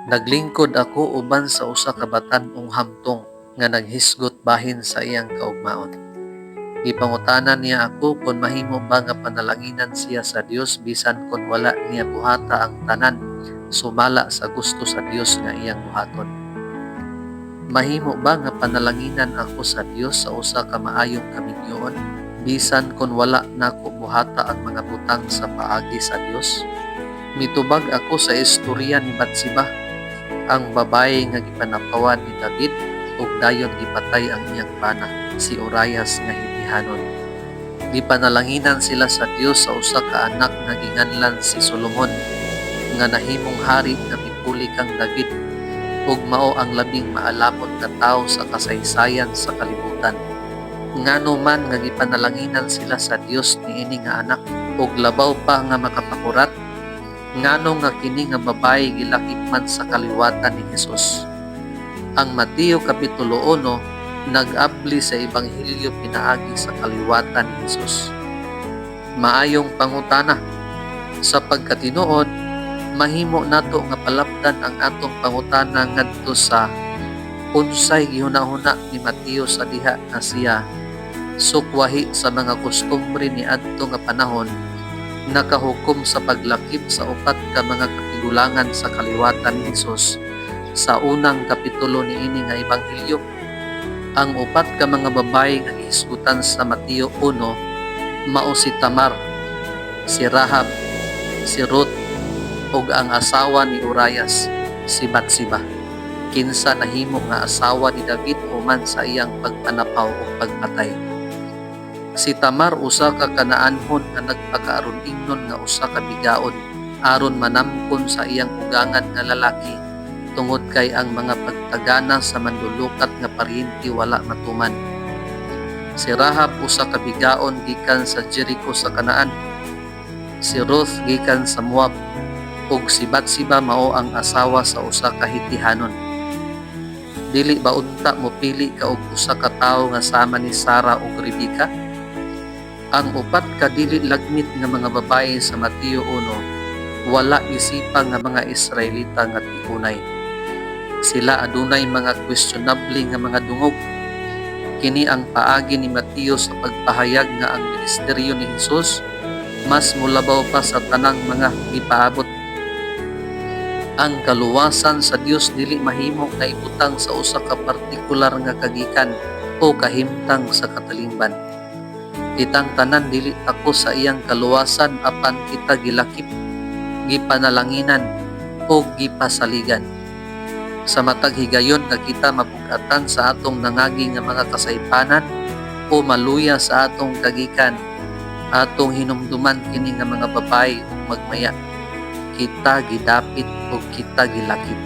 Naglingkod ako uban sa usa ka batan-ong hamtong nga naghisgot bahin sa iyang kaugmaon. Gipangutanan niya ako kung mahimo ba nga panalanginan siya sa Dios bisan kon wala niya buhata ang tanan sumala sa gusto sa Dios nga iyang buhaton. Mahimo ba nga panalanginan ako sa Dios sa usa ka maayong kamigyoon bisan kon wala nako buhata ang mga butang sa paagi sa Dios? Mitubag ako sa istorya ni Batseba, ang babae nga gipanapawan ni David ug dayon gipatay ang iyang bana, si Urias nga Hitihanon. Gipanalanginan sila sa Dios sa usa ka anak nga ginganlan si Solomon, nga nahimong hari nga mipuli kang David ug mao ang labing maalamon nga tawo sa kasaysayan sa kalibutan. Ngano man nga gipanalanginan sila sa Dios niini nga anak ug labaw pa nga makapakurat, ngano nga kini nga babae gilakip man sa kaliwatan ni Hesus. Ang Mateo Kapitulo 1 nag-abli sa Ebanghelyo pinaagi sa kaliwatan ni Hesus. Maayong pangutana, sa pagkatinuod, mahimo nato nga palapdan ang atong pangutana ngadto sa unsay gihunahuna ni Mateo sa diha na siya sukwahi sa mga kustumbre ni adto nga panahon, nakahukom sa paglakip sa upat ka mga katigulangan sa kaliwatan ni Hesus sa unang kapitulo niini nga Ebanghelyo. Ang upat ka mga babae nga gihisgutan sa Mateo 1 mao si Tamar, si Rahab, si Ruth ug ang asawa ni Urias, si Batseba, kinsa nahimo nga asawa ni David human sa iyang pagpanapaw o pagpatay. Si Tamar usa ka Kanaanhon nga nagpakaaron ingnon nga usa ka bigaon aron manamkon sa iyang ugangan nga lalaki tungod kay ang mga pagtagana sa manlulukat nga paryente wala matuman. Si Rahab usa ka bigaon gikan sa Jericho sa Kanaan. Si Ruth gikan sa Moab ug si Batseba mao ang asawa sa usa ka Hitihanon. Dili ba unta mopili ka og usa ka tawo nga sama ni Sara ug Rebeka? Ang upat ka dili lagmit nga mga babae sa Mateo 1 wala isipang nga mga Israelita nga tipunay. Sila adunay mga questionable nga mga dungog. Kini ang paagi ni Mateo sa pagpahayag nga ang ministeryo ni Hesus mas mulabaw pa sa tanang mga gipaabot. Ang kaluwasan sa Dios dili mahimo nga ibutang sa usa ka partikular nga kagikan o kahimtang sa katalingban. Kitang tanan dili ako sa iyang kaluwasan apan kita gilakip, gipanalanginan o gipasaligan. Sa matag higayon nga kita mabug-atan sa atong nangagi nga mga kasaypanan o maluya sa atong kagikan, atong hinumduman kini nga mga babae ug magmaya, kita gidapit o kita gilakip.